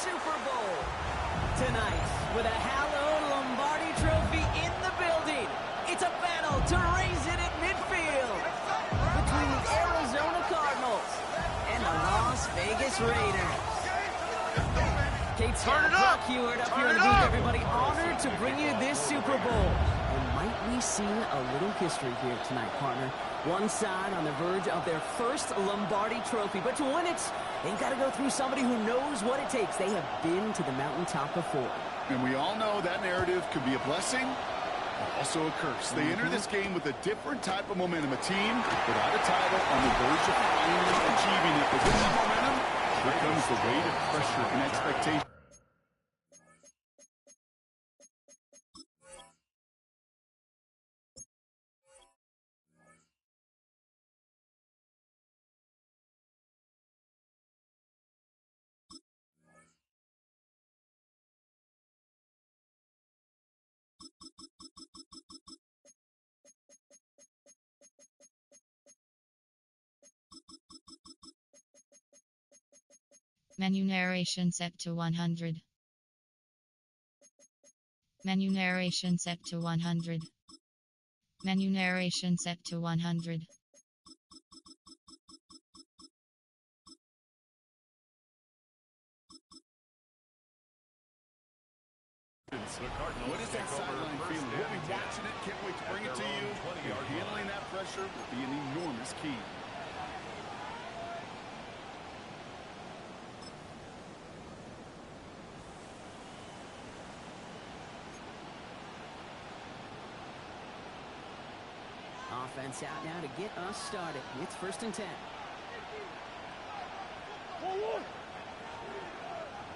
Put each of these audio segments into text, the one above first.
Super Bowl. Tonight, with a hallowed Lombardi trophy in the building, it's a battle to raise it at midfield between the Arizona Cardinals and the Las Vegas Raiders. Kate Scott, Brock Heward up here in the booth, everybody. Honored to bring you this Super Bowl. And might we see a little history here tonight, partner? One side on the verge of their first Lombardi trophy. But to win it, they've got to go through somebody who knows what it takes. They have been to the mountaintop before. And we all know that narrative can be a blessing, but also a curse. They enter this game with a different type of momentum. A team without a title on the verge of finally achieving it. But with this momentum, here comes the weight of pressure and expectation. Menu narration set to 100. Menu narration set to 100. Menu narration set to 100. What is that sideline feeling? We'll be watching it. Can't wait to bring it to you. Handling that pressure will be an enormous key. Offense out now to get us started. It's 1st and 10. Forward.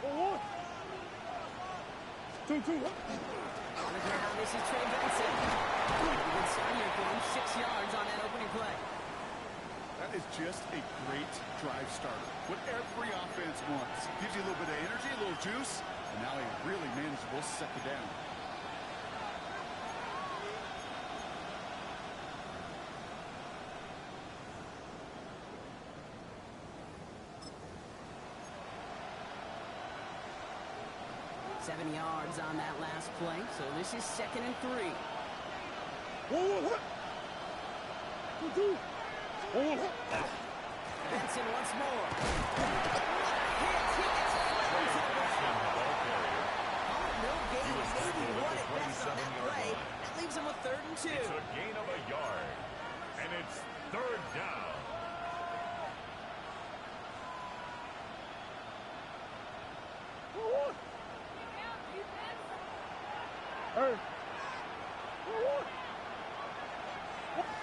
Forward. 2-2. On the ground, this is Trey Benson. Good start here for him. 6 yards on that opening play. That is just a great drive starter. What every offense wants. Gives you a little bit of energy, a little juice, and now a really manageable second down. Seven yards on that last play, so this is 2nd and 3. Benson once more. No gain, maybe one at best on that play. That leaves him with 3rd and 2. It's a gain of a yard, and it's 3rd down.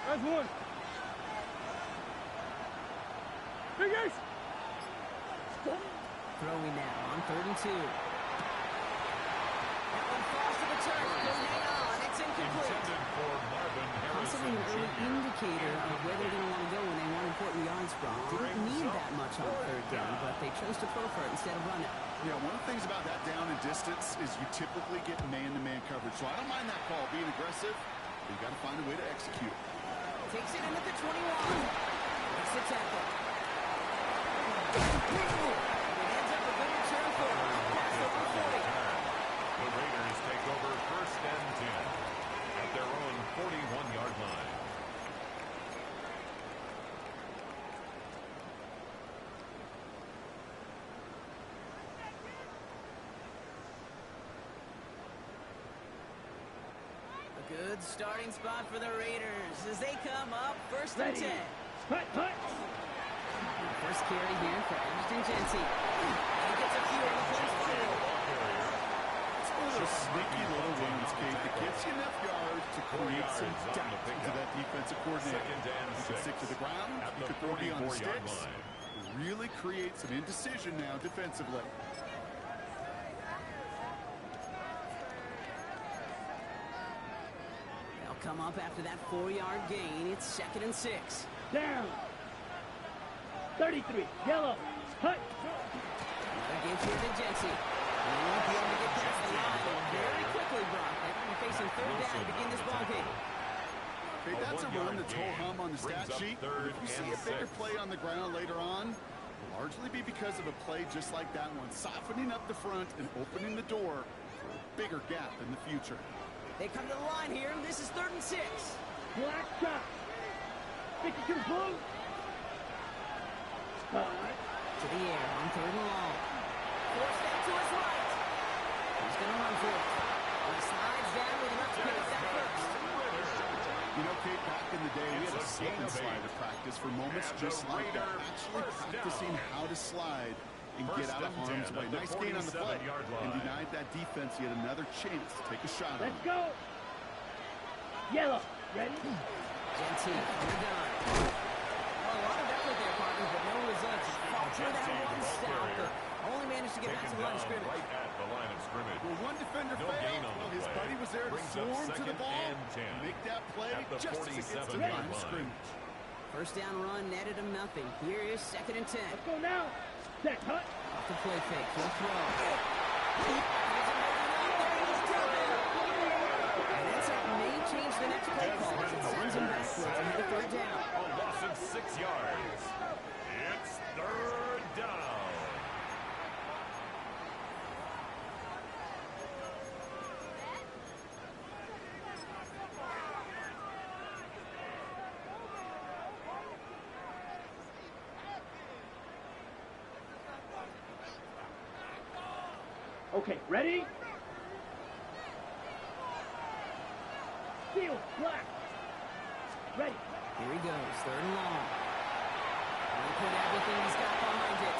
That's one. Big Ace. Throwing now on 3rd and 2. That one falls to the turf. No hang on. It's incomplete. Possibly an early indicator of where they're going to want to go when they want important yards from. Didn't need that much on 3rd down, but they chose to throw for it instead of run it. Yeah, one of the things about that down and distance is you typically get man-to-man coverage. So I don't mind that call being aggressive, but you got to find a way to execute. Takes it in at the 21. Makes the tackle. It ends up a good return for him. Pass over 40. The Raiders take over 1st and 10 at their own 41-yard line. Good starting spot for the Raiders as they come up 1st and 10. First carry here for Ashton Jency. And he gets a few on the place forward. It's one of those sneaky little ones, Kate, that gets you enough yards to create some doubt into that defensive coordinator. You can stick to the ground, you can throw it on the sticks. Really create some indecision now defensively. Come up after that 4-yard gain. It's 2nd and 6. Down. 33. Yellow. Hut. Another give here to Jency. He won't be able to get past the line very quickly, Brock. They're going to be facing 3rd down to begin this ball game. Okay, that's a run that's ho-hum on the stat sheet. If you see a bigger play on the ground later on, Largely be because of a play just like that one, softening up the front and opening the door for a bigger gap in the future. They come to the line here. This is 3rd and 6. Black shot. Stick it to the blue. To the air on 3rd and long. Forced out to his right. He's going to run for it. He slides down with enough to pick up that first. You know, Kate, back in the day, we had a slip and slide to practice for moments just like that. Actually practicing how to slide and get out of harm's way. Nice gain on the play and denied that defense yet another chance to take a shot on Let's him. go. Yellow. Ready? Gentile from the gun. Well, a lot of effort there, partner, but no results. Faltered that one stopper. Only managed to get back to the line of scrimmage. Right at the line of scrimmage. Well, one defender No gain failed. on the Well, his play. buddy was there to Brings up swarm to the second ball and 10. make that play At the just as it gets to the 47-yard line of line. scrimmage. First down run netted him nothing. Here is 2nd and 10. Let's go now. Set. Hut. Off the play fake. He'll throw. And that's it. May change the next play call as it sends him backwards ahead of 3rd down. A loss of 6 yards. It's 3rd down. Okay, ready? Steel, black. Ready. Here he goes. 3rd and long. And he put everything he's got behind it.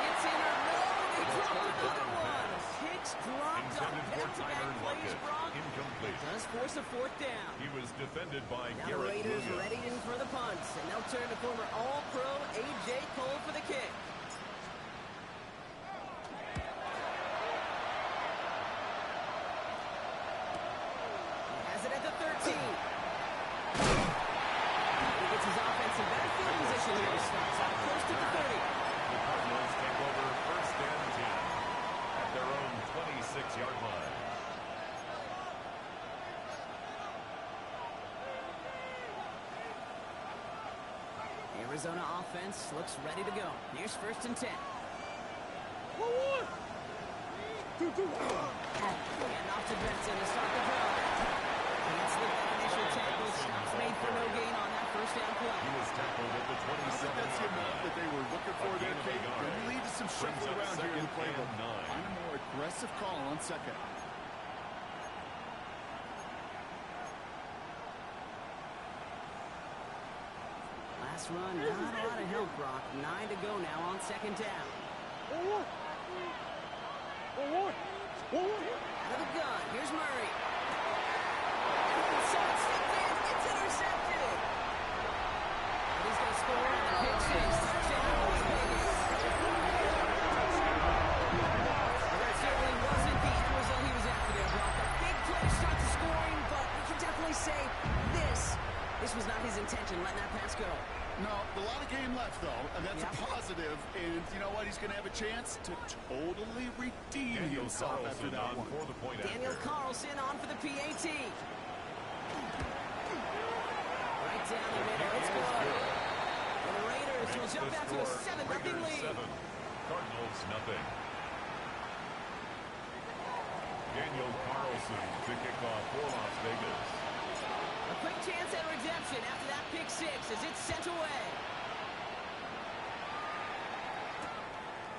It's in or no. They dropped another one. Hicks dropped on Intended for back-to-back Tyler plays, Lockett. Brock. Incomplete. Does force a 4th down. He was defended by Now the Garrett Raiders Williams. ready in for the punts, and they'll turn to former All-Pro A.J. Cole for the kick. He has it at the 13. He gets his offensive backfield position here. He starts out close to the 30. The Cardinals take over 1st and 10 at their own 26-yard line. Arizona offense looks ready to go. Here's 1st and 10. 2-2. And off to Benson to start the drive. Can't slip that initial tackle. Stops made for no gain on that 1st down play. He was tackled at the I think that's the 27-yard amount line. that they were looking for there, gain of a Kate. yard. Going to lead to some Brings shuffle up around here in the 2nd playbook. and 9. Find a more aggressive call on 2nd. Last run, not a lot of help, Brock. 9 to go now on 2nd down. 1-1. 1-1. 1-1. Out of the gun, here's Murray. And someone stepped in, it's intercepted. And he's going to score on the pick six. Touchdown, Las Vegas. Well, that certainly wasn't the end result he was after there, Brock. A big play to start the scoring, but we can definitely say this was not his intention, letting that pass go. No, a lot of game left, though, and that's a positive. And you know what? He's going to have a chance to totally redeem Daniel himself after Carlson that on one. for the point Daniel after. Carlson on for the PAT. Right down the middle, it's good. And the Raiders will jump out to a 7-0 lead. 7, Cardinals nothing. Daniel Carlson to kick off for Las Vegas. A quick chance at redemption after that pick six as it's sent away.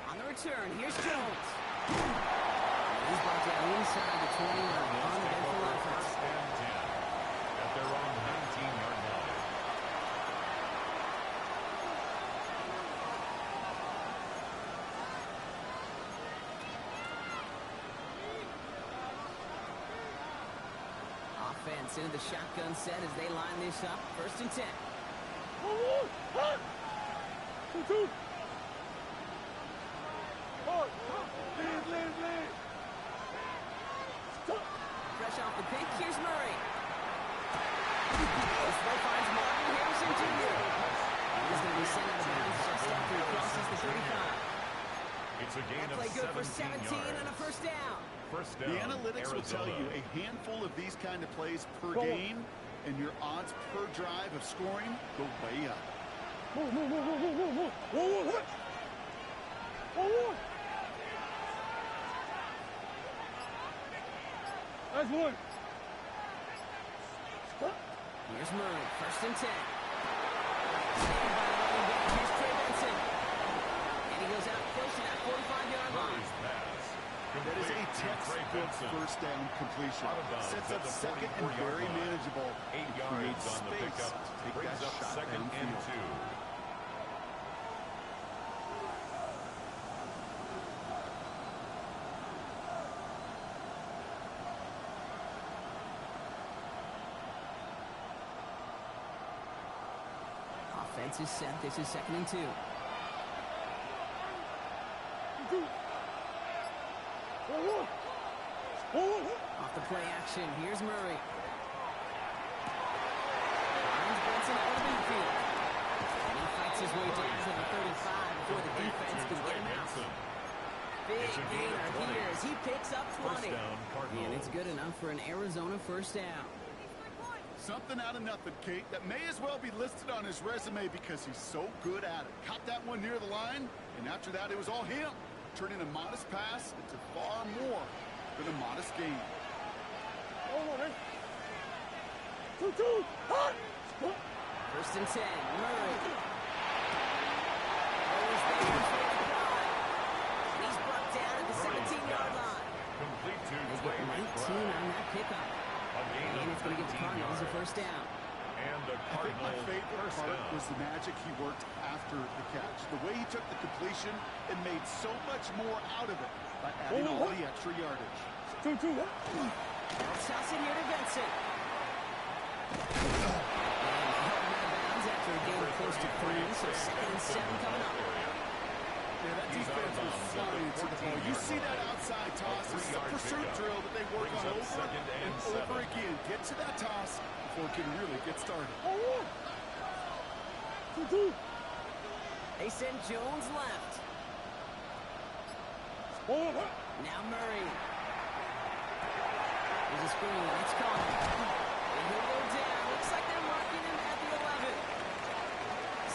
On the return, here's Jones. He's brought down inside the 20 on an uneventful offense. 1st and 10 at their own 19-yard line. Offense into the shotgun set as they line this up. 1st and 10. 2-2. Lead. Fresh off the pick, here's Murray. This throw finds Martin Harrison Jr. He's going to be sent out of bounds just after he crosses the 35. It's a gain That of play good for 17 17 yards. and a 1st down. First down, The analytics will tell Arizona. you a handful of these kind of plays per Go on. game, and your odds per drive of scoring go way up. Move, move, move, move, move, move, move. Whoa, whoa, whoa, whoa. That's one. Here's Murray, 1st and 10. Saved by the running back. Here's Trey Benson. And he goes out close to that 45-yard line. That is a textbook first down completion. Sets up second and very manageable. 8 yards on the pickup. Brings up 2nd and 2. Offense is set. This is 2nd and 2. Off the play action, here's Murray. Finds Benson out of the midfield. And he fights his way down to the 35 before the defense can get him out. Big gainer here as he picks up 20. And it's good enough for an Arizona 1st down. Something out of nothing, Kate, that may as well be listed on his resume because he's so good at it. Caught that one near the line, and after that, it was all him. Turning a modest pass into far more than a modest gain. Oh, man. 2-2. 1st and 10, Murray. Always there for the drive. And he's brought down at the 17-yard line. Complete to They get 19 on that pickup. And it's going to get the Cardinals a 1st down. And the I think my Cardinals favorite part was the magic he worked after the catch. The way he took the completion and made so much more out of it by adding all the extra yardage. 2-2. Let's toss it here to Benson. And out of bounds after a gain of close to 3, so 2nd and 7 coming up. Yeah, that defense was flying to the ball. You see that outside toss. This is a pursuit drill that they work on over and over again. Get to that toss before it can really get started. 2-2. They send Jones left. Now Murray. There's a screen. It's caught. And he'll go down. Looks like they're marking him at the 11.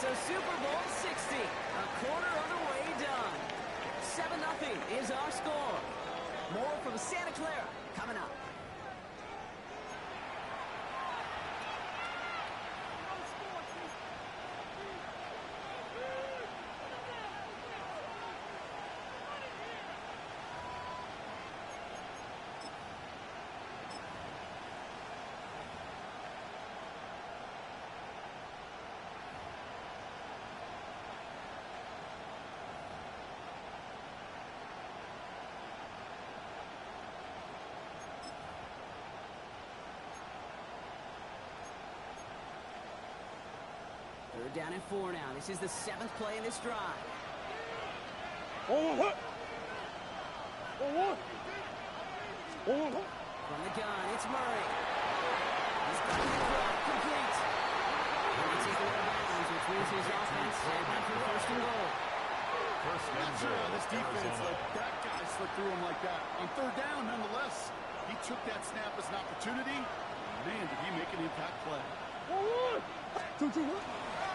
So Super Bowl 60. A quarter of the way done. 7-0 is our score. More from Santa Clara coming up. They're down at 4 now. This is the 7th play in this drive. From the gun, it's Murray. He's got the drop complete. And he takes it out of bounds, which means his offense heading for 1st and goal. I'm not sure how this defense let that guy slip through him like that. On 3rd down, nonetheless, he took that snap as an opportunity. Man, did he make an impact play. 2-2.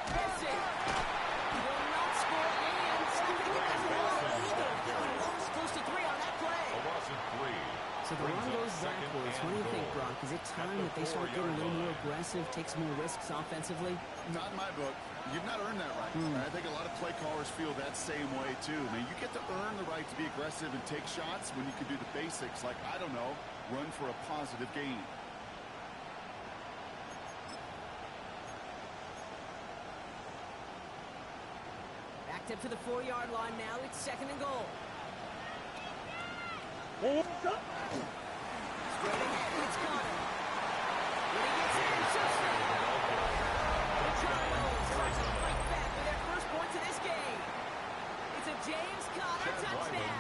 Benson will not score, and something has lost. He lost close to 3 on that play. A loss of 3. So the run goes backwards. What do you think, Brock? Is it time that they start getting a little more aggressive, take some more risks offensively? Not in my book. You've not earned that right. I think a lot of play callers feel that same way, too. I mean, you get to earn the right to be aggressive and take shots when you can do the basics, like, I don't know, run for a positive gain. Backed up to the 4-yard line now. It's 2nd and goal. Straight ahead, it's Connor. When he gets there, touchdown. The Cardinals start to fight back for their first points of this game. It's a James Conner touchdown.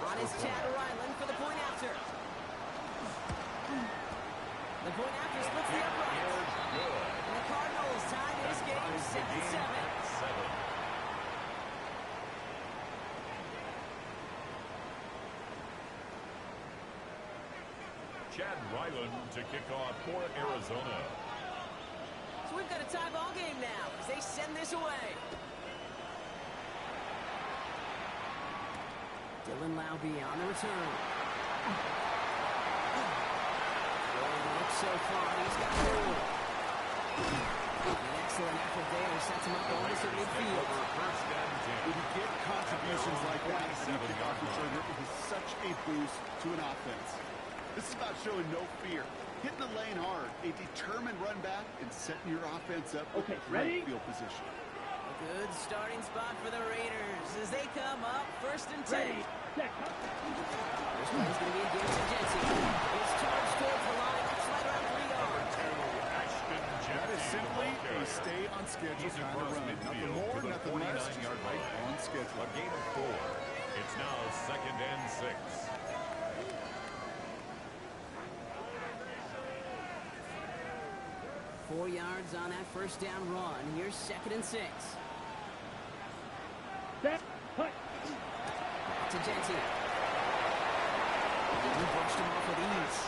On his Chad Ryland for the point after. The point after splits the upright. And the Cardinals tie this game 7-7. Chad Ryland to kick off for Arizona. So we've got a tie ball game now as they send this away. Dylan Laube on the return. Looks so far, he's got hold. An excellent effort there sets him up almost at midfield. When you get contributions like that, and you kick off return, it is such a boost to an offense. This is about showing no fear, hitting the lane hard, a determined run back, and setting your offense up with great field position. A good starting spot for the Raiders as they come up 1st and 10. This one's going to be against Jensen. It's charged towards the line. It's right around 3 yards. That is simply a stay on schedule kind of run. Nothing more, nothing less, just right on schedule. A gain of 4. It's now 2nd and 6. Four yards on that first down run. Here's 2nd and 6. Set. Put. Back to Jensen. He brushed him off with ease.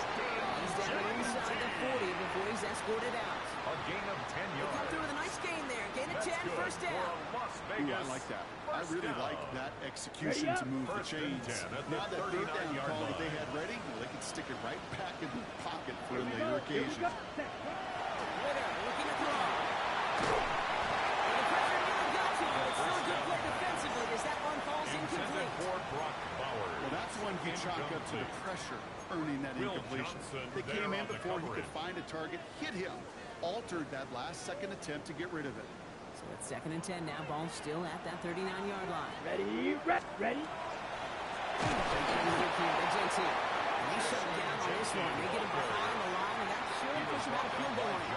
He's down inside the 40 before he's escorted out. A gain of 10 They yards. come through with a nice gain there. Gain of 10, first down. Ooh, I like that. I really like that execution to move the chains. Now that 3rd down call that they had ready, well, they can stick it right back in the pocket for a later occasion. Ritter looking to throw. And the pressure nearly got to him. It's still a good play defensively as that one falls incomplete. Well, that's one you chalk up to the pressure, earning that incompletion. They came in before he could find a target, hit him, altered that last-second attempt to get rid of it. So it's 2nd and 10 now. Ball still at that 39-yard line. Ready. Ready. Jensen. And they shut him down on this one. They get him behind the line, and that should push him out of field goal range.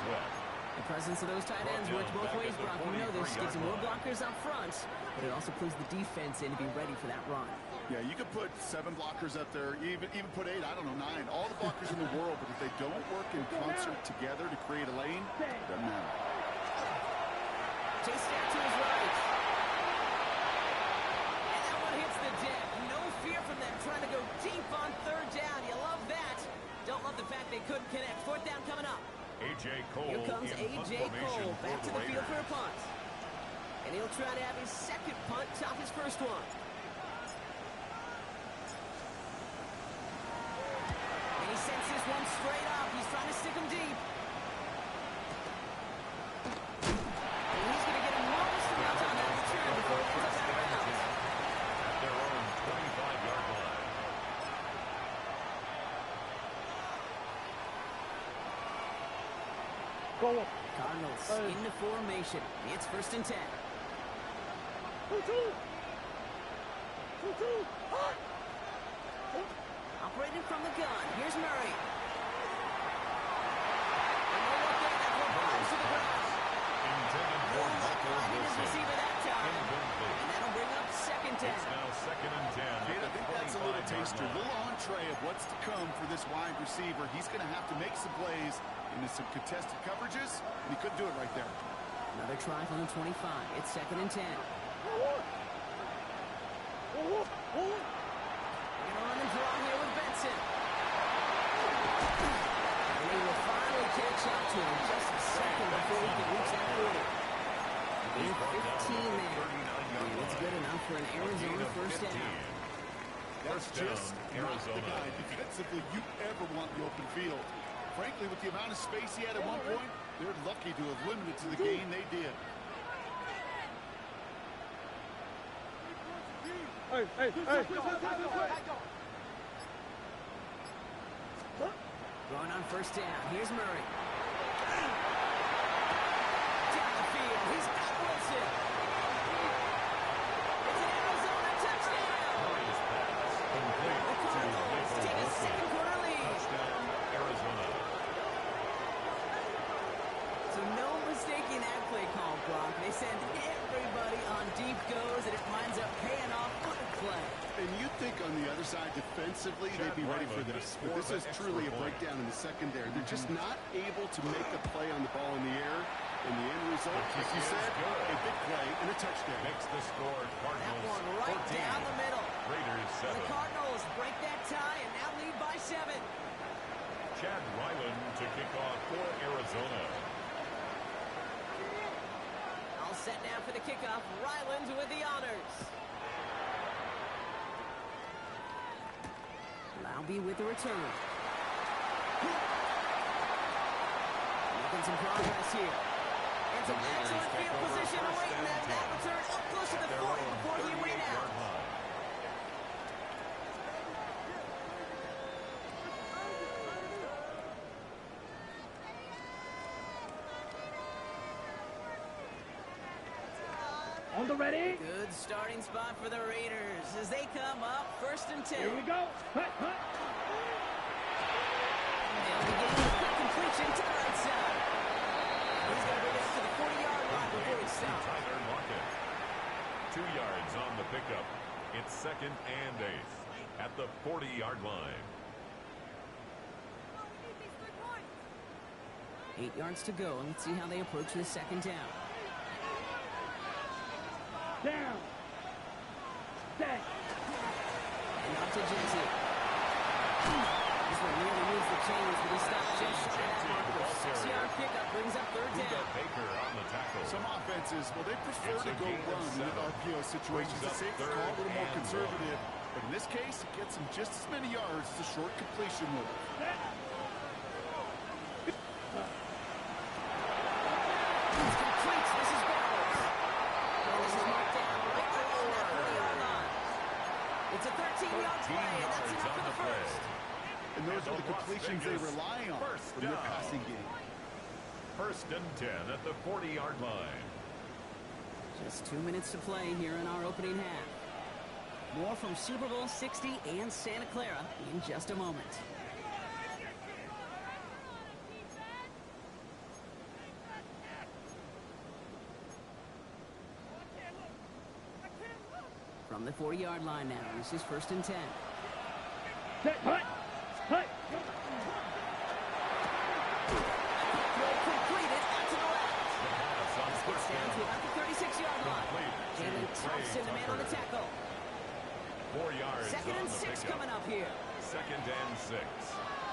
The presence of those tight ends works both ways, Brock. You know this. Gives them more blockers up front, but it also clues the defense in to be ready for that run. Yeah, you could put 7 blockers up there, even put 8, I don't know, 9. All the blockers in the world, but if they don't work in concert together to create a lane, it doesn't matter. Chase out to his right. And that one hits the deck. No fear from them trying to go deep on 3rd down. You love that. Don't love the fact they couldn't connect. 4th down coming up. A.J. Cole. Here comes A.J. Cole back to the field for a punt. And he'll try to have his 2nd punt top his 1st one. And he sends this one straight up. He's trying to stick him deep. And he's going to get a modest amount on that return before he ends up out of bounds. At their own 25-yard line. Go up. Cardinals into formation. It's 1st and 10. 2-2. Operating from the gun. Here's Murray. And no look there. That one falls to the ground. Intended for Michael He didn't Wilson. receive it that time. Incomplete. And that'll bring up 2nd 10. It's now 2nd and 10. And I think that's a little taster, a 25-yard line. little entree of what's to come for this wide receiver. He's going to have to make some plays into some contested coverages, and he couldn't do it right there. Another try from the 25. It's 2nd and 10. We're going to run and draw here with Benson. And he will finally catch up to him just a second before he can reach that 40. Gain 15 there. And it's good enough for an Arizona 1st down. That's just not the guy defensively you ever want in the open field. Frankly, with the amount of space he had at one point, they're lucky to have limited to the gain they did. Hey. Going on 1st down. Here's Murray. Down the field. He's got Wilson. It's an Arizona touchdown. Murray's pass complete The to Cardinals take a 2nd-quarter lead. touchdown, Arizona. So no mistaking that play call, Brock. They send everybody on deep goes, and it winds up paying off. What a play. And you'd think on the other side, defensively, they'd be ready for this. But this is truly a breakdown in the secondary. They're just not able to make a play on the ball in the air. And the end result, as you said, a big play and a touchdown. Makes the score That Cardinals one right 14. down the middle. Raiders And the 7. Cardinals break that tie and now lead by 7. Chad Ryland to kick off for Arizona. set now for the kickoff. Ryland with the honors. Laube with the return. Making some progress here. And some excellent field position awaiting them. That return up close to the 40 before he went out. On the ready. Good starting spot for the Raiders as they come up 1st and 10. Here we go. Hut, hut. They'll be getting a quick completion to the right side. He's going to bring it up to the 40-yard line before he stops. Tyler Lockett. 2 yards on the pickup. It's 2nd and 8 at the 40-yard line. 8 yards to go. Let's see how they approach this 2nd down. Down. Set. And up to Jesse. This one nearly moves the chains, but he stops just short of that marker. 6-yard pickup brings up 3rd down. Baker on the tackle. Some offenses, well, they prefer to go run in an RPO situation. The safety call a little more conservative. But in this case, it gets him just as many yards as a short completion will. It's complete. This is Bowers. And this is marked down right below that 40-yard line. It's a 13-yard play, and that's enough for the first. And those are the completions they rely on in their passing game. 1st and 10 at the 40-yard line. Just 2 minutes to play here in our opening half. More from Super Bowl 60 and Santa Clara in just a moment. From the 40-yard line now, this is 1st and 10. Set. Hut. Hut. Throw completed out to the left. This gets down to about the 36-yard line. Jalen Thompson, the man on the tackle. 4 yards 2nd on and the 6 pickup. coming up here. 2nd and 6.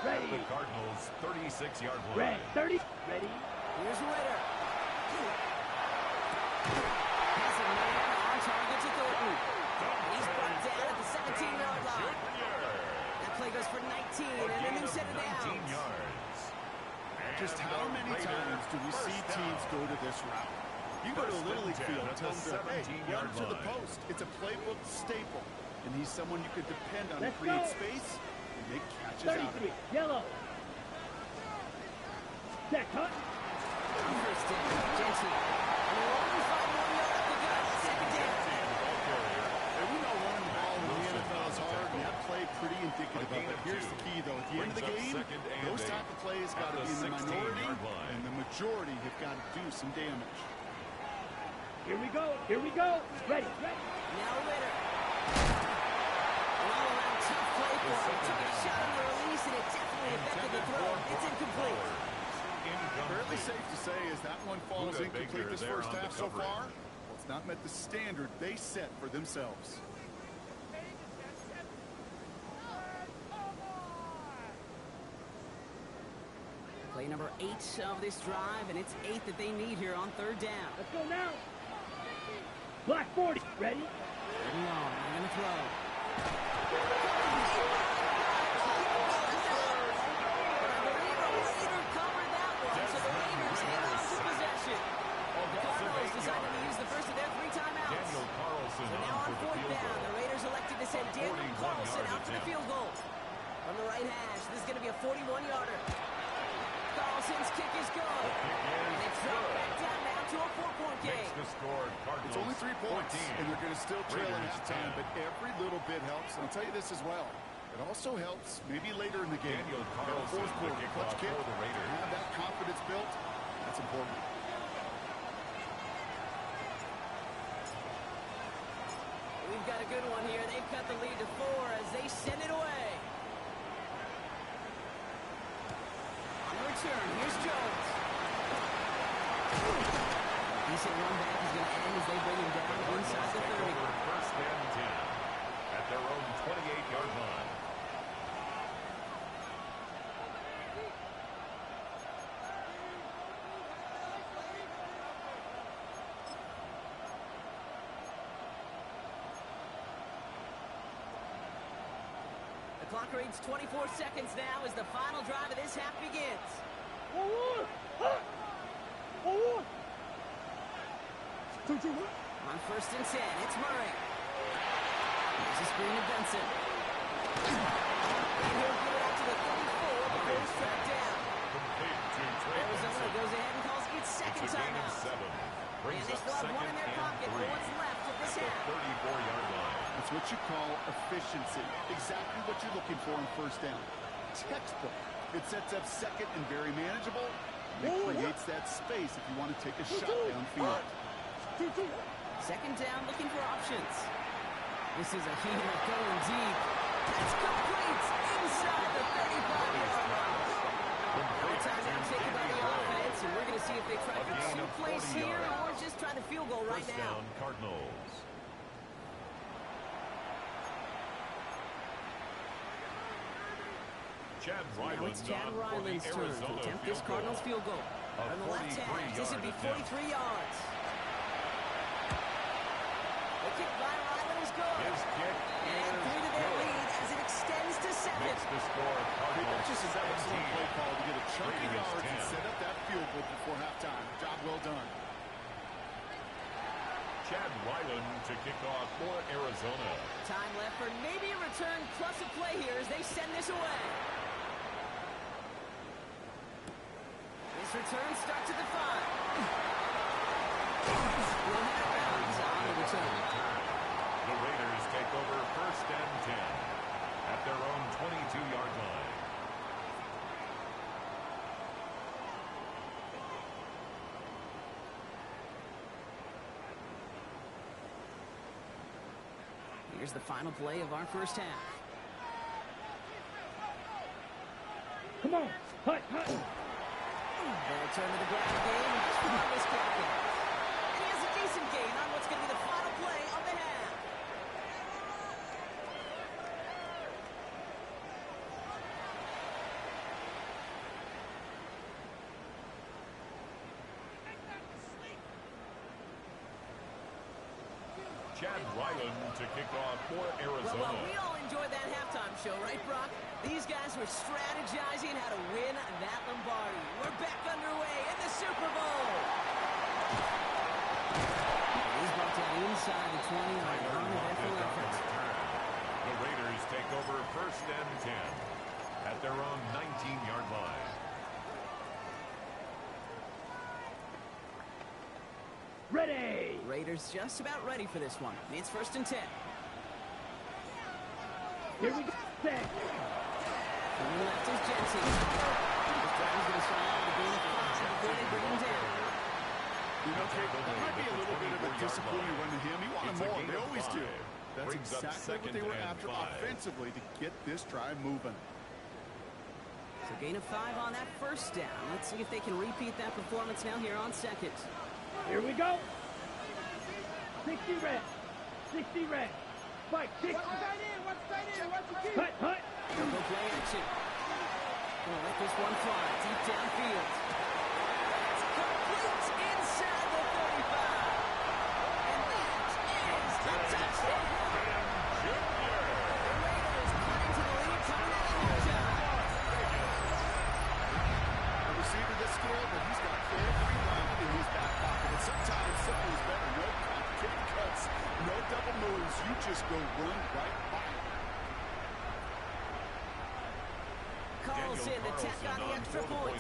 Ready. The Cardinals 36-yard line. Red. 30. Ready. Here's Ritter. Has a man on target to Thornton. He's brought down at the 17-yard line. That play goes for 19 and a new set of 19 downs. yards. Just how many times do we see teams go to this route? You go to a Little League field and tell them, hey, run to the post. It's a playbook staple. And he's someone you could depend on to Let's create go. space and make catches out of 33. it. Yellow. Set. Hut. First down, Jensen. And we're only 5 more yards to go. 2nd down. And we know running the ball in the NFL is hard, and that play pretty indicative of it. Here's the key, though. At the end of the game, those type of plays got to be in the minority, and the majority have got to do some damage. Here we go. Here we go. Ready. Ready. Now Ritter. An all-around tough play for him. Took a shot on the release, and it definitely affected the throw. It's incomplete. Fairly safe to say as that one falls incomplete this first half so far, well, it's not met the standard they set for themselves. Play number 8 of this drive, and it's 8 that they need here on 3rd down. Let's go now. Black 40. Ready. Long, they're going to throw. But I believe a Raider covered that one, so the Raiders hang on to possession. The Cardinals decided to use the first of their 3 timeouts. Daniel Carlson So now on 4th down, the Raiders elected to send Daniel Carlson out to the field goal. From the right hash, this is going to be a 41-yarder. Carlson's kick is good. And it's dropped back down now to a 4-point game. Makes the score. Cardinals It's only 3 points, 14. and they're going to still trail it Raiders at the time, 10. but every little bit helps. And I'll tell you this as well. It also helps maybe later in the game. Daniel Got a Carlson, fourth quarter the clutch kickoff kick. for the Raiders. Have that confidence built. That's important. We've got a good one here. They've cut the lead to 4 as they send it away. On the return, here's Jones. Decent run back is going to end as they bring him down inside the 30. 1st and 10 at their own 28-yard line. The clock reads 24 seconds now as the final drive of this half begins. On first and 10, it's Murray. There's a screen to Benson. And he'll give it up to the 34 before he's tracked down. Arizona goes ahead and calls its second timeout. And they still have one in their pocket for what's left of this half. 34-yard line. It's what you call efficiency. Exactly what you're looking for in first down. Textbook. It sets up second and very manageable. It creates that space if you want to take a shot downfield. Second down, looking for options. This is a heater going deep. That's complete inside the 35-yard line. Timeout taken by the offense, and we're going to see if they try for 2 plays here or just try the field goal right now. First down, Cardinals. Now it's Chad Ryland's turn to attempt this Cardinals field goal. On the left hash, this would be 43 yards. The kick by Ryland is good. And through to their lead as it extends to 7. Makes the score Cardinals Just an excellent play call to get a chunk of Raiders yards 10. and set up that field goal before halftime. Job well done. Chad Ryland to kick off for Arizona. Time left for maybe a return plus a play here as they send this away. This return starts at the 5. We'll have it bounds on the return. The Raiders take over first and 10 at their own 22-yard line. Here's the final play of our first half. Come on. Hut. They'll turn to the ground game and just run this clock out. And he has a decent gain on what's going to be the final play of the half. Chad Ryland to kick off for Arizona. Well, we all enjoyed that halftime show, right, Brock? These guys were strategizing how to win that Lombardi. We're back underway in the Super Bowl. He's brought down inside the 20 on an uneventful effort. The Raiders take over first and 10 at their own 19-yard line. Ready. Raiders just about ready for this one. It's first and 10. Here we go. Set. From the left is Jensen. This drive is going to start out with a gain of 5 before they bring him down. You know, Kate, that might be a little bit of a disappointing run to him. He wanted more. They always do. That's exactly what they were after offensively to get this drive moving. So gain of 5 on that first down. Let's see if they can repeat that performance now here on second. Here we go. 60 red. 60 red. Spike. 60. What's that in? What's the key? Hut. Go play action. Gonna let this one fly deep downfield. It's complete inside the 35. And that is a touchdown. The Raiders cutting to the lead coming out of halftime. A receiver this skilled, but he's got every round in his back pocket. And sometimes simple is better. No complicated cuts, no double moves. You just go run right by it. Carlson, the tech on the extra point.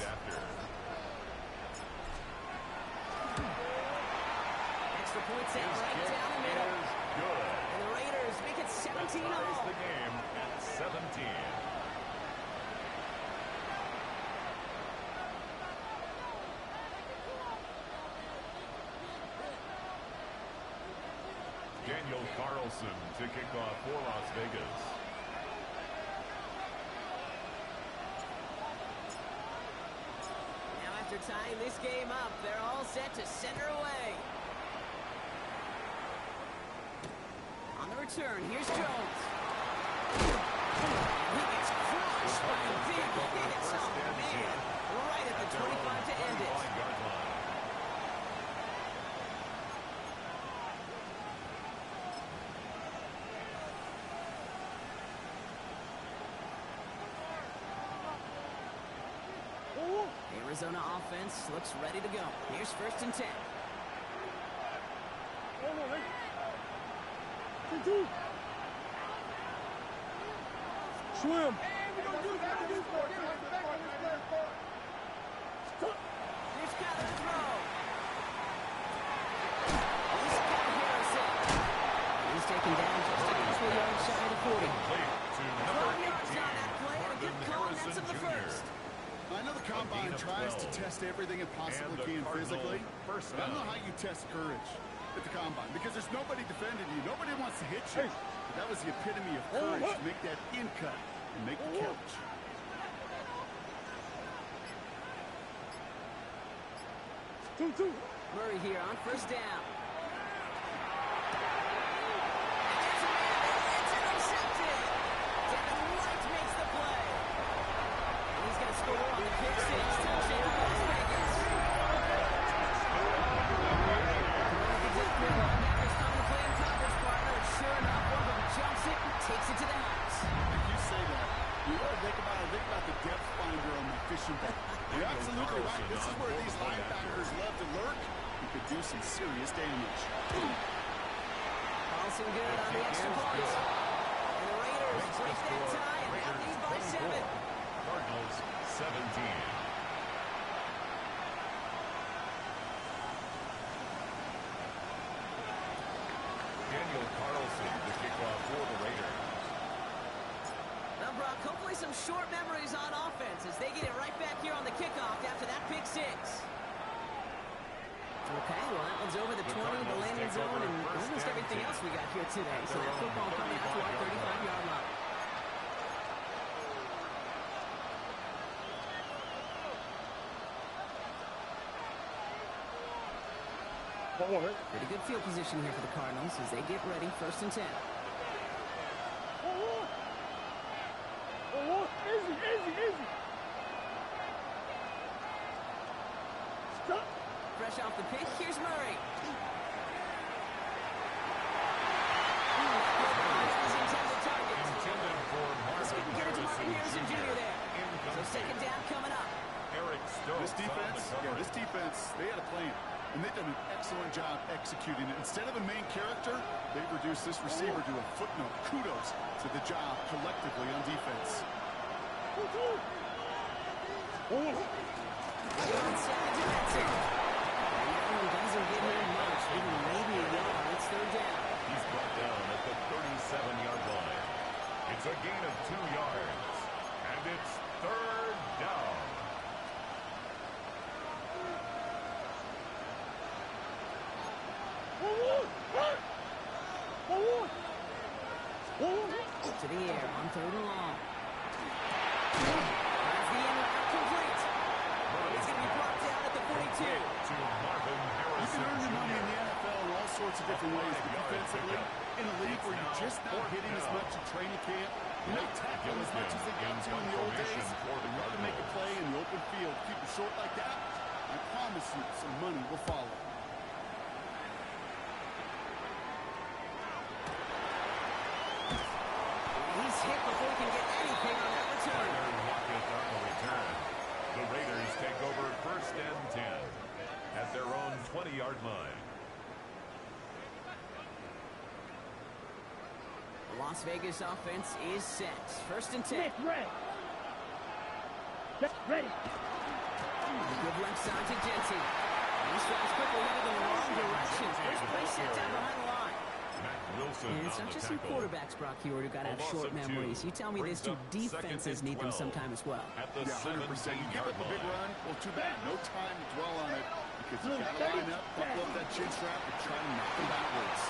Extra point set right down the middle. Good. And the Raiders make it 17 That ties all. the game at 17. Daniel Carlson to kick off for Las Vegas. Now after tying this game up, they're all set to send her away. On the return, here's Jones. He gets crushed by a big hit. Oh, man. Right at the 25 to end it. Arizona offense looks ready to go. Here's 1st and 10. Swim. Here's Kyler to throw. He's got Harrison. He's taken down just a couple yards shy of the 40. Complete to 12 number yards 18, on that play, and a good Marvin call, and that's Harrison in the Jr. first. I know the combine of tries to 12. test everything it possibly And the can Cardinal physically. first But I don't know down. how you test courage at the combine because there's nobody defending you. Nobody wants to hit you. But that was the epitome of courage to make that in cut and make the catch. Murray here on 1st down. It's intercepted. Devin White makes the play. And he's going to score on the pick six. Touchdown, Las Vegas. Throwing the deep throw. Linebackers coming to play in coverage, partner. And sure enough, one of them jumps it and takes it to the house. If you say that, you got to think about the depth finder on the fishing boat. You're absolutely right. This is where these linebackers love to lurk. You could do some serious damage. Paulson good on the extra point. And the Raiders break that tie and now lead by 7. Cardinals 17. Daniel Carlson, the kickoff for the Raiders. Now, Brock, hopefully some short memories on offense as they get it right back here on the kickoff after that pick six. Okay, well, that one's over the 20, the landing zone, and almost everything else we got here today. So that football coming out to our 35-yard line. Pretty good field position here for the Cardinals as they get ready, 1st and 10. Easy. Stop. Fresh off the pick, here's Murray. Intended for Marvin Get it to Marvin Harrison Jr. there. So Incomplete. 2nd down coming up. Eric Stokes This defense, they had a plan. And they've done an excellent job executing it. Instead of a main character, they've reduced this receiver to a footnote. Kudos to the job collectively on defense. On 2nd to Benson. That one doesn't get him much, even maybe a yard. It's 3rd down. He's brought down at the 37-yard line. It's a gain of 2 yards. And it's 3rd down. To the air on 3rd and long. That's the end route complete. It's going to be brought down at the 42. To Marvin You Harrison can earn your money in the Jr. NFL in all sorts of different ways, but defensively, in a league where you're just not hitting as much in training camp, you're not tackling as much as they got to in the old days, and you have to make a play in the open field. Keep it short like that, I promise you some money will follow. He's hit before he can get anything on that return. Lockett on the return. The Raiders take over 1st and 10 at their own 20-yard line. The Las Vegas offense is set. 1st and 10. Ready. Good left side to Jensen. He strides quickly headed in the wrong direction. First play set down behind the line. Matt Wilson And it's on not the just some tackle. quarterbacks, Brock, here who got to have A loss short of 2. memories. You tell me this Brings too, up defenses 2nd and need them 12 sometime as well. At the Yeah, 100%. You give 17-yard up a big line. run, well, too bad. No time to dwell on it because you got to line up, buckle up that chin strap, and try to knock them backwards.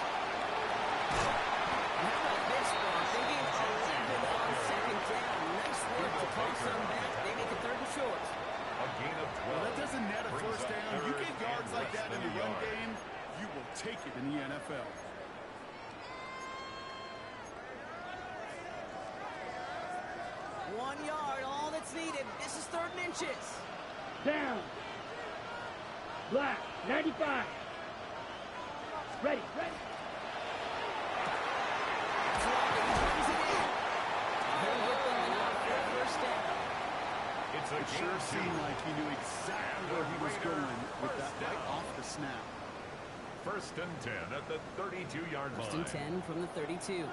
How about this, Brock? They gave 11 on 2nd down. Nice work to post them back. They make it 3rd and short. A gain of 12. Well, that doesn't net a Brings first up down. You 3rd get yards and like less that in than the a run yard. game, you will take it in the NFL. One yard, all that's needed. This is 3rd and inches. Down. Black. 95. Ready. That's Lockett. He brings it in. He'll get them another 1st down. It's a It sure seemed like he knew exactly where he was going with that right off the snap. First and 10 at the 32-yard line. First and 10 from the 32.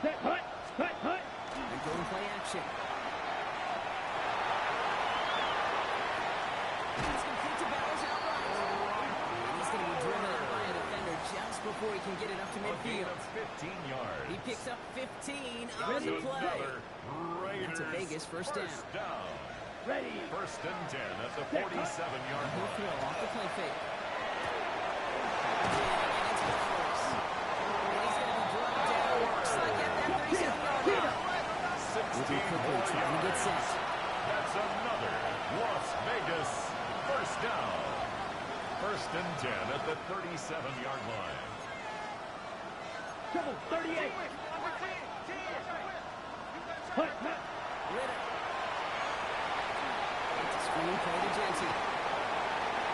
Set, hut, hut, hut. And go and play action. He's complete to Bowers outright. And he's going to be driven out by a defender just before he can get it up to A gain midfield. of 15 yards. He picks up 15 on the play. Raiders That's a Vegas first down. Ready. First and 10 at the 47-yard He'll line. throw off the play fake. And it's Bowers. He's going to be dropped down. Looks like at that 37-yard line. 16 Quickly trying to get set. That's another Las Vegas first down. First and 10 at the 37-yard line. Triple 38. Hut, hut. Ritter. It's a screen play to Jensen.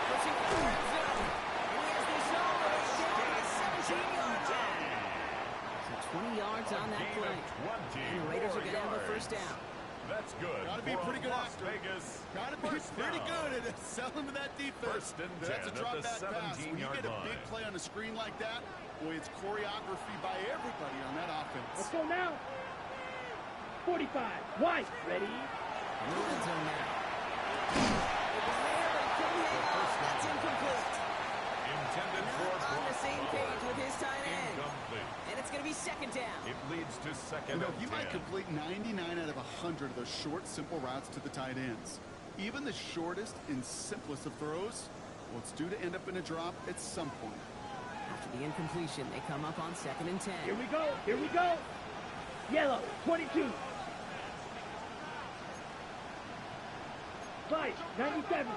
Pushing for the red zone. And he has this all the way down to the 17-yard line. So 20 yards on that Gain play. of 20 And the Raiders are going to have a yards. first down. That's good. Gotta be for pretty good Las actor. Vegas. Gotta be First pretty down. good at selling to that defense. First and That's 10 a drop at the back pass. When you 17-yard get a big line. play on a screen like that, boy, it's choreography by everybody on that offense. Let's go now. 45. White. Ready. In the red zone now. It was there, but it couldn't hang on. That's incomplete. Intended for Not on the same Brock page with his tight end. Incomplete. And it's going to be second down. It leads to You second know, and he 10. might complete 99 out of 100 of those short, simple routes to the tight ends. Even the shortest and simplest of throws, well, it's due to end up in a drop at some point. After the incompletion, they come up on second and 10. Here we go. Here we go. Yellow. 22. White. 97.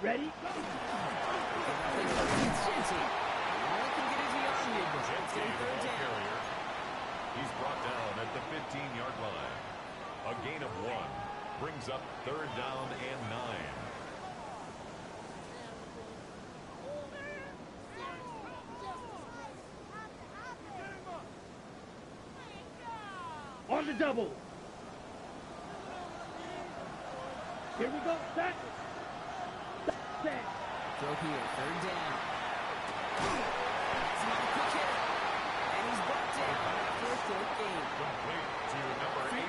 Ready. It's Jensen. All he can get is the arm movement. It's Jensen, going to be third ball down. carrier. He's brought down at the 15-yard line. A gain of 1 brings up third down and 9. On the double. Here we go. Set. Set. Throw here, third down. It's not a quick hit. And he's brought down after a fourth game. Complete to number 89.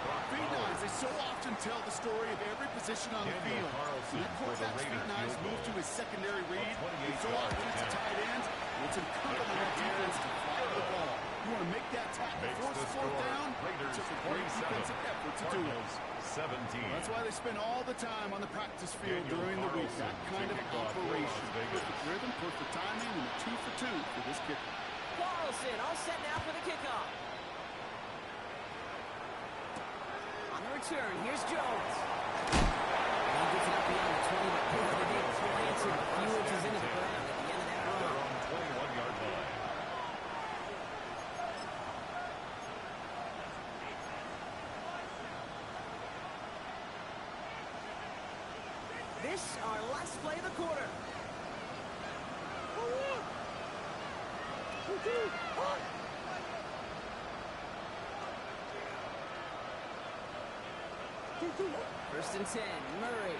Brock Feet Bowers. nines, they so often tell the story of every position on the Daniel field. Carlson When that for the quarterback's feet Raiders nines field move goal. to his secondary read, 28 it's so yards often it's a attempt. tight end. Well, it's incumbent on that defense to follow the ball. You want to make that tackle, Makes force the the fourth score. down. Raiders It's a great 27. defensive effort to do it. Cardinals 17. That's why they spend all the time on the practice field Daniel during the week. Carlson That kind of to kick off for operation. Las Vegas. Perfect rhythm, perfect timing, and a 2 for 2 for this kicker. Carlson all set now for the kickoff. On the return, here's Jones. And he gets it up beyond the 20, but the Davis will answer a few inches into the ground at the end of that At their run. own 21-yard line. This our last play of the quarter. First and 10, Murray.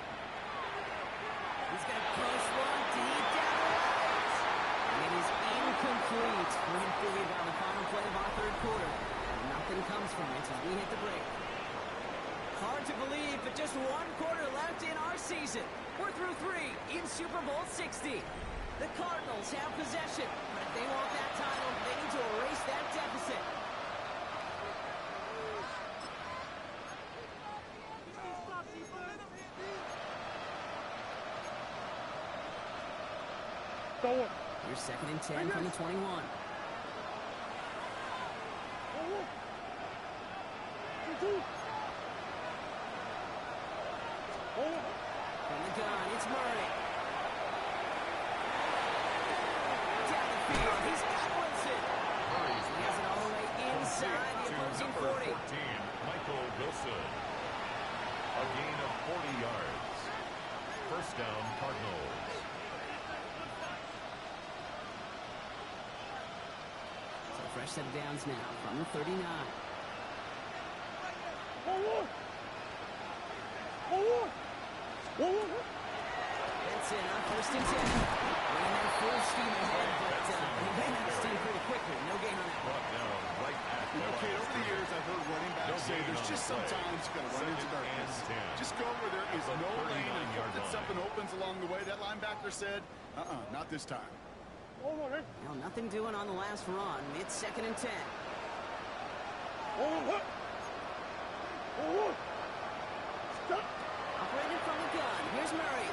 He's got a close one deep down the right. And it is incomplete. Moving forward on the final play of our third quarter. And nothing comes from it as we hit the break. Hard to believe, but just one quarter left in our season. We're through 3 in Super Bowl 60. The Cardinals have possession, but if they want that title, they need to erase that deficit. Thor. Here's second and 10 from the 21. From the gun, it's Murray. Down the field, he's got Wilson. He has it all the way inside the To opposing number 40. 14, Michael Wilson. A gain of 40 yards. First down, Cardinals. So Fresh set of downs now from the 39. That's it on 1st and 10. Running at full steam ahead, but he ran out of steam pretty quickly. No gain on that one. Okay, over the years, I've heard running backs say there's just sometimes you got to run into darkness. Just go where there is no lane and hope that something opens along the way. That linebacker said, not this time. Well, nothing doing on the last run. It's 2nd and 10. Operated from the gun. Here's Murray.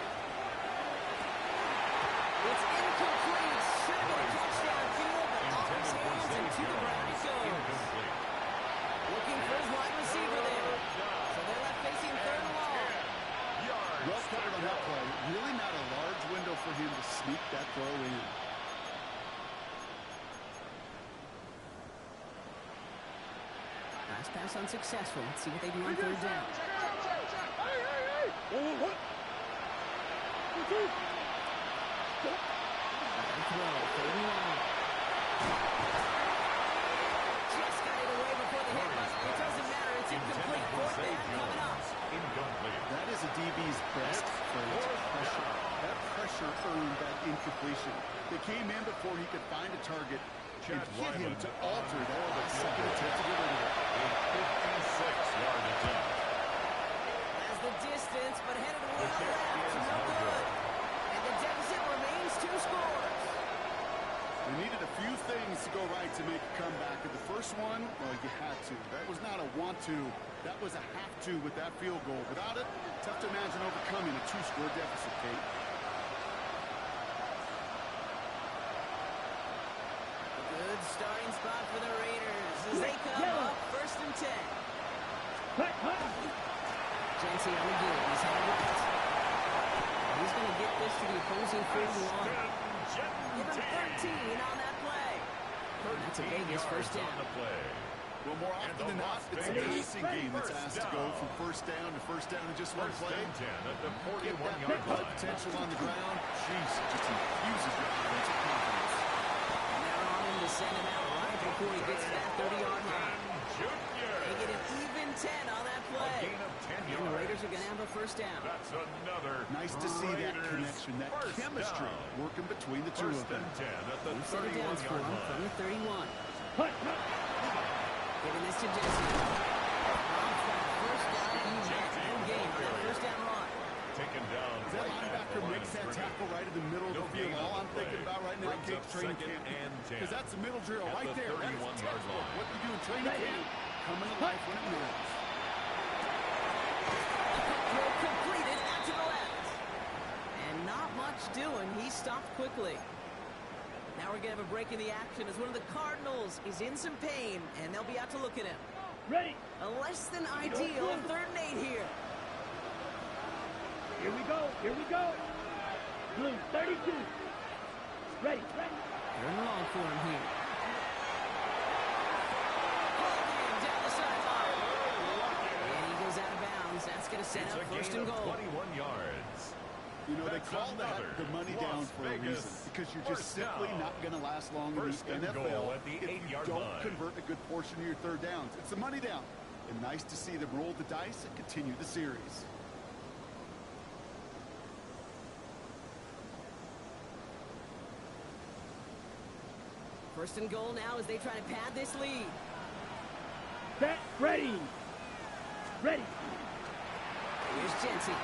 It's incomplete. Should have been a touchdown field, but off his hands and to the ground it goes. Looking for his wide receiver there. So they're left facing 3rd and long. Well covered on that play. Really not a large window for him to sneak that throw in. Last pass unsuccessful. Let's see what they do on 3rd down. Throw, 3rd and long. Just got it away before the hit, but it doesn't matter. It's incomplete. 4th down coming up. That is a DB's best phrase, pressure. That pressure earned that incompletion. They came in before he could find a target and hit him to alter that second attempt to get rid of it. A 56-yard attempt. Has the distance, but headed well left. No good. And the deficit remains 2 scores. They needed a few things to go right to make a comeback. And the first one, well, you had to. That was not a want to. That was a have to with that field goal. Without it, tough to imagine overcoming a 2-score deficit, Kate. Good starting spot for the Raiders as they come up 1st and 10. Jency on the give. He's headed right. He's going to get this to the opposing 41. Give him 13 on that play. And that's a Vegas 1st down. Well, more often than not, it's a passing game that's asked to go from 1st down to 1st down in just one play. Get that big play potential on the ground. Jeez, it just infuses your offensive confidence. And they're on him to send him out right before he gets to that 30-yard line. They get an even 10 on that play. And the Raiders are going to have a 1st down. That's another Nice to see that connection, that chemistry working between the two of them. 2 set of downs for him from the 31. Giving this to Jesse. First down, he met. No gain on that 1st down run. Taken down. That linebacker makes that tackle right in the middle of the field. All I'm thinking about right now, Kate's training camp, because that's a middle drill right there. That is textbook. What you do in training camp, coming to life when it matters. Throw completed out to the left. And not much doing. He stopped quickly. Now we're going to have a break in the action as one of the Cardinals is in some pain, and they'll be out to look at him. Ready. A less than ideal 3rd and 8 here. Here we go. Here we go. Blue 32. Ready. 3rd and long for him here. Hogan down the sideline. And he goes out of bounds. That's going to set up 1st and goal. 21 yards. You know, they call that the money down for a reason, because you're just simply not going to last long in the NFL if you don't convert a good portion of your 3rd downs. It's the money down. And nice to see them roll the dice and continue the series. First and goal now as they try to pad this lead. Set. Ready. Ready. Here's Jency.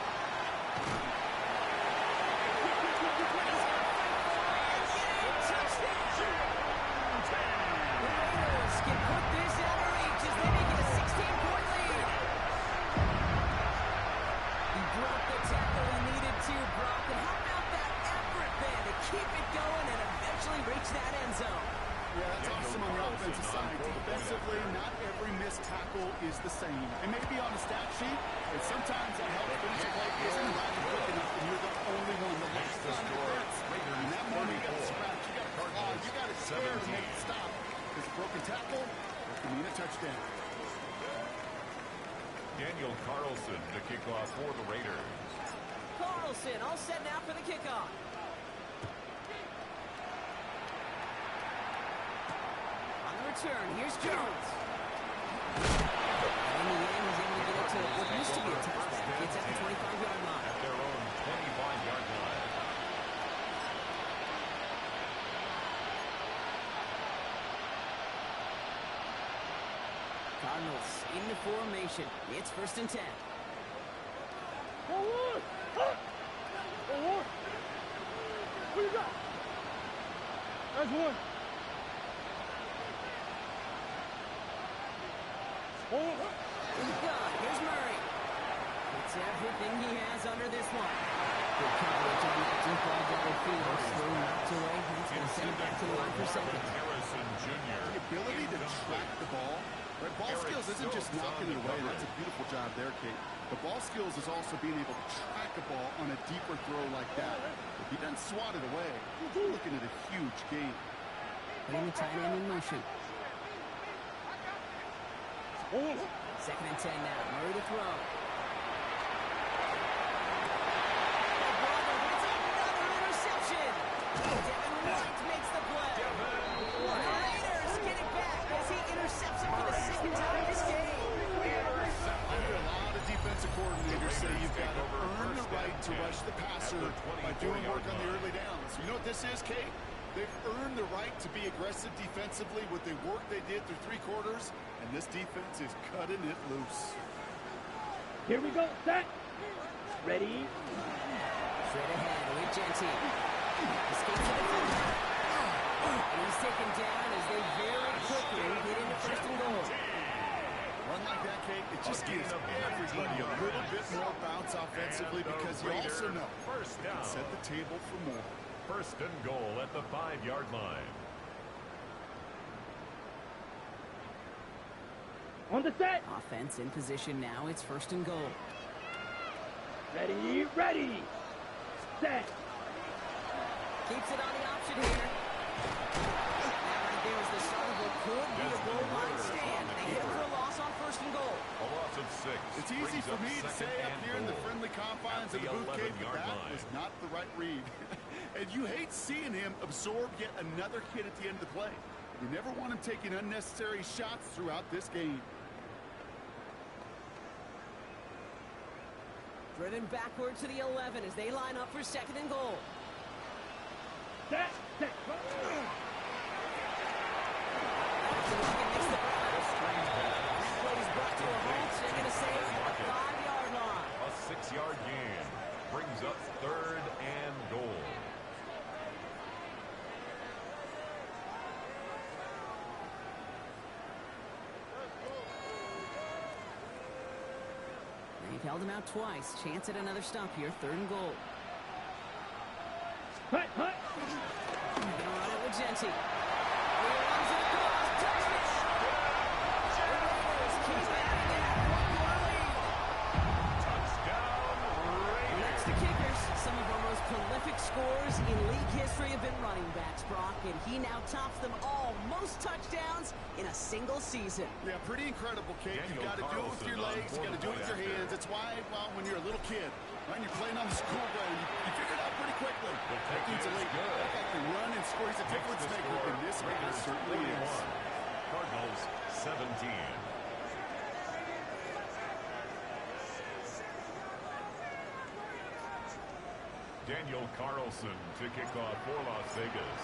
Can put this out of reach as they make it a 16-point lead. He broke the tackle he needed to, Brock. And how about that effort then to keep it going and eventually reach that end zone? Yeah, that's awesome on the offensive side. Defensively, not every missed tackle is the same. It may be on the stat sheet, but sometimes it helps finish a play isn't right quick enough, and you're the only one that last line of defense. In that moment, you got to scratch, you got to claw, you got to tear to make it stop. This broken tackle, that can mean a touchdown. Daniel Carlson to kick off for the Raiders. Carlson all set now for the kickoff. On the return, here's Jones. And in the end, he's able to get it to what used to be a touchback. It's at the 25-yard line. At their own 25-yard line. Cardinals into formation. It's 1st and 10. Forward! Up! Forward! What you got? That's one. Forward! He's gone. Here's Murray. It's everything he has under this one. Good coverage on that deep ball downfield. Slow knocked away. He's going to send it back to the line for second. Harrison Jr. The ability to track the ball. Right? Ball skills isn't just knocking it away. That's a beautiful job there, Kate. But ball skills is also being able to track a ball on a deeper throw like that. If he doesn't swat it away, you're looking at a huge gain. Putting the tight end in motion. Forward! 2nd and 10 now. Murray to throw. Another interception. Devin White makes the play. The Raiders get it back as he intercepts it for the 2nd time this game. I hear a lot of defensive coordinators say you've got to earn the right to rush the passer by doing work on the early downs. You know what this is, Kate? They've earned the right to be aggressive defensively with the work they did through 3 quarters, and this defense is cutting it loose. Here we go. Set. Ready. Straight ahead with Genty. Escapes the defender. And he's taken down as they very quickly get into 1st and goal. Run like that, Kate, it just gives everybody a little bit more bounce offensively because you also know First you can down. set the table for more. 1st and goal at the 5-yard line. On the set. Offense in position now. It's 1st and goal. Ready. Ready. Set. Keeps it on the option here. That right there is the start of what could be a goal line stand. They hit him for a loss on 1st and goal. A loss of 6. It's easy Brings for up me to say 2nd up and here in the goal. friendly confines At of the the booth, Kate, but 11-yard that line. was not the right read. And you hate seeing him absorb yet another hit at the end of the play. You never want him taking unnecessary shots throughout this game. Driven backward to the 11 as they line up for 2nd and goal. Set. Set. Plays brought to a halt. They're going to say it at the 5-yard line. A 6-yard gain brings up 3rd and goal. They've held him out twice. Chance at another stop here. 3rd and goal. Hut. Hut. They're going to run it with Genty. He runs it across. Touchdown! The Raiders keep adding it. 1-quarter lead. Touchdown, Raiders. Next to kickers, some of our most prolific scores in league history have been running backs, Brock, and he now tops them all. Most touchdowns in a single season. Yeah, pretty incredible, Kate. You've Daniel got to do it with your Carlson legs. You've got to do it with your on hands. It's why, well, when you're a little kid, right, you're playing on the school ground, you figure it out pretty quickly. That dude's elite. That guy can run and score. He's a difference maker, and this guy certainly is. Cardinals 17. Daniel Carlson to kick off for Las Vegas.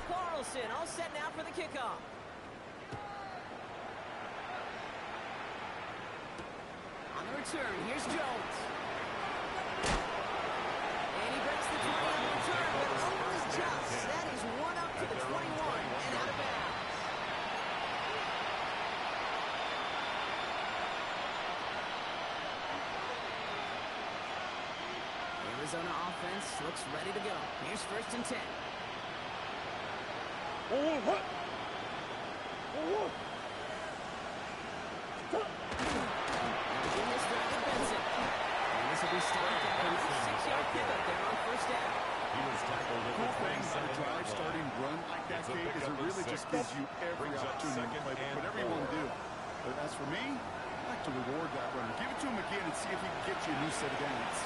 Carlson all set now for the kickoff. On the return, here's Jones. And he breaks the 20 on the return, but only just. That is one up to the 21 and out of bounds. Arizona offense looks ready to go. Here's 1st and 10. Forward. Hut. Forward. In this drive to Benson. And this will be stopped after a 6-yard pickup there on 1st down. He was tackled at the Cool thing about a 27-yard drive line. starting run like that, It's a Kate, is pickup it of really 6. just gives you every Brings up opportunity to 2nd play and whatever you want to 4. do. But as for me, I like to reward that runner. Give it to him again and see if he can get you a new set of downs.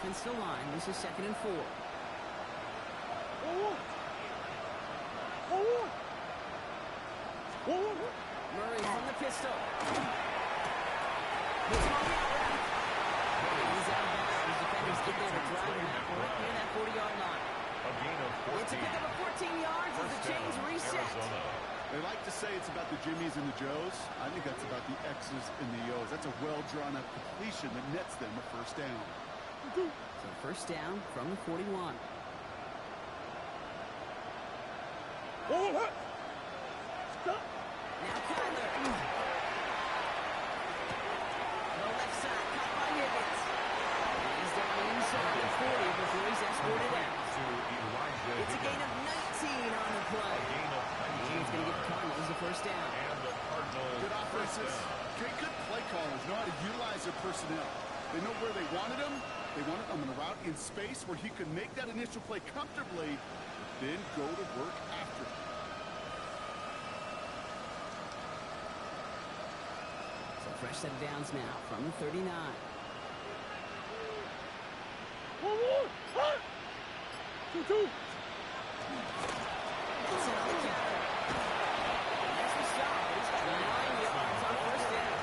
against the line. This is 2nd and 4. Murray from the pistol. He's on the out route. He's out of bounds. Defenders get there to drive him out right near that 40-yard line. A gain of 14. It's a pickup of 14 yards as the chains reset. They like to say it's about the Jimmies and the Joes. I think that's about the X's and the O's. That's a well-drawn-up completion that nets them a first down. So first down from the 41. Now Kyler. The left side caught by Higgins. He's down inside the 40 before he's escorted out. It's a gain of 19 on the play. He's going to get the Cardinals the first down. And the Cardinals. Good offenses. Good play callers know how to utilize their personnel. They know where they wanted him. They wanted him on a route in space where he could make that initial play comfortably, then go to work after it. So fresh set of downs now from the 39. It's on the counter. That's the stop. He's got 9 yards on first down.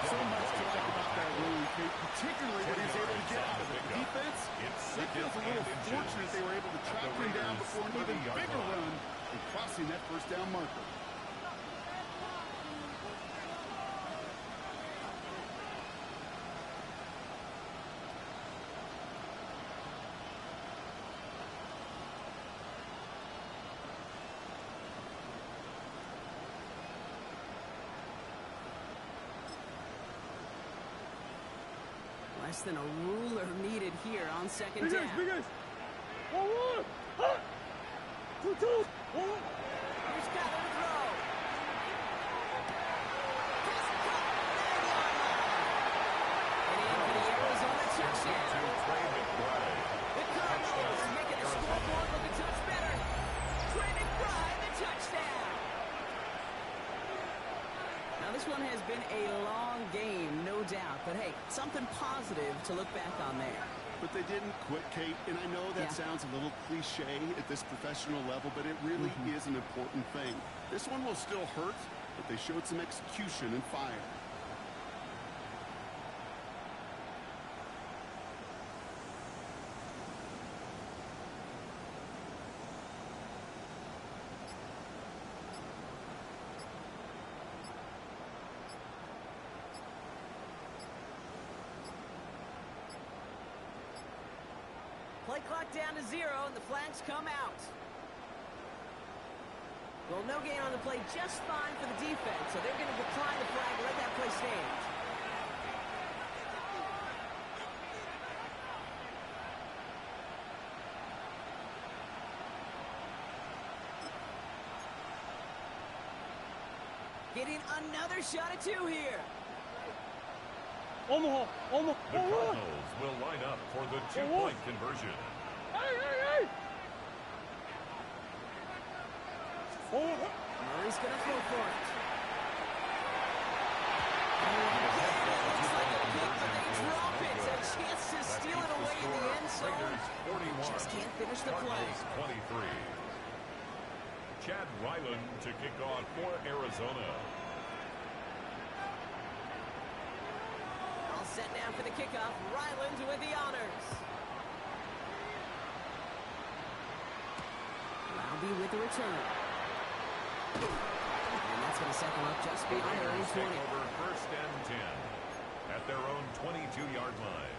So much to like about that rule, particularly what he's able to get out of it. The defense, it feels a little fortunate they were able to track him down before an even bigger run and crossing that first down marker. Less than a ruler needed here on second down. Here's Kyler to throw. And in for the Arizona touchdown. The Cardinals making the scoreboard look a touch better. Trey McBride, the touchdown. Now this one has been a long game, no doubt. But hey, something positive to look back on there. But they didn't quit, Kate, and I know that sounds a little cliche at this professional level, but it really is an important thing. This one will still hurt, but they showed some execution and fire. Play clock down to 0, and the flags come out. Well, no gain on the play, just fine for the defense, so they're going to decline the flag and let that play stand. Getting another shot at 2 here. The Cardinals will line up for the 2-point conversion. Murray's going to throw for it. Looks like a pick, but they drop it. A chance to steal it away in the end zone. Just can't finish the play. 23. Chad Ryland to kick off for Arizona. All set now for the kickoff. Ryland with the honors. Laube with the return. And that's going to set them up just beyond their own 20. Over first and 10 at their own 22-yard line.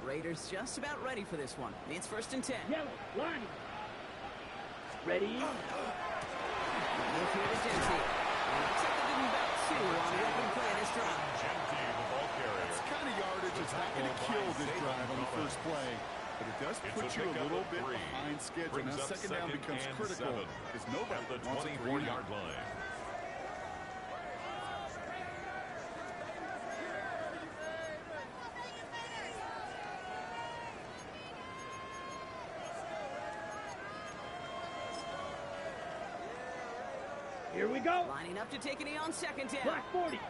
Raiders just about ready for this one. It's first and 10. Yellow, line. Ready? Look here to Genty. Looks like they're giving back 2 on the open play of this drive. Genty, the ball carrier. This kind of yardage is not going to kill this drive on the first play, but it does put you a little bit behind schedule. Now second down becomes critical as nobody at the wants a 24-yard line. Here we go. Lining up to take a knee on second down. Black 40.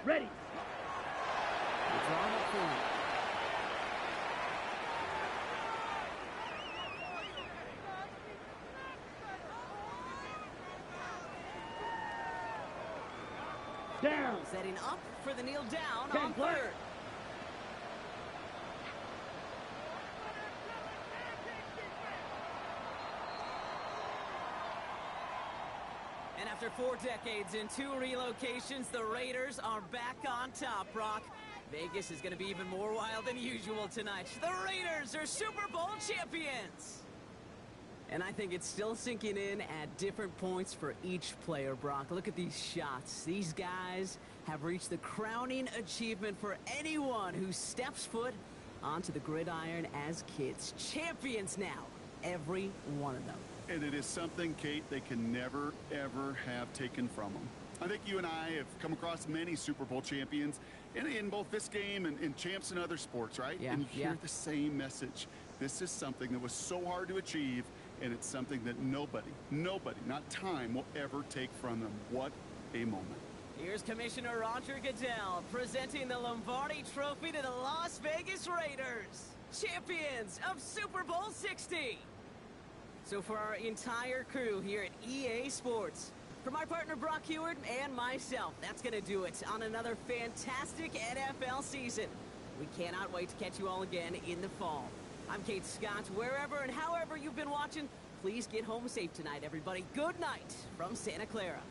Ready. Drawing up for it. Down. Setting up for the kneel down Okay, on play. third. And after 4 decades and 2 relocations, the Raiders are back on top, Brock. Vegas is going to be even more wild than usual tonight. The Raiders are Super Bowl champions! And I think it's still sinking in at different points for each player, Brock. Look at these shots. These guys have reached the crowning achievement for anyone who steps foot onto the gridiron as kids. Champions now, every one of them. And it is something, Kate, they can never, ever have taken from them. I think you and I have come across many Super Bowl champions in both this game and in champs in other sports, right? Yeah, and you hear yeah. the same message. This is something that was so hard to achieve, and it's something that nobody, not time, will ever take from them. What a moment. Here's Commissioner Roger Goodell presenting the Lombardi Trophy to the Las Vegas Raiders, champions of Super Bowl 60. So for our entire crew here at EA Sports, for my partner Brock Heward and myself, that's going to do it on another fantastic NFL season. We cannot wait to catch you all again in the fall. I'm Kate Scott. Wherever and however you've been watching, please get home safe tonight, everybody. Good night from Santa Clara.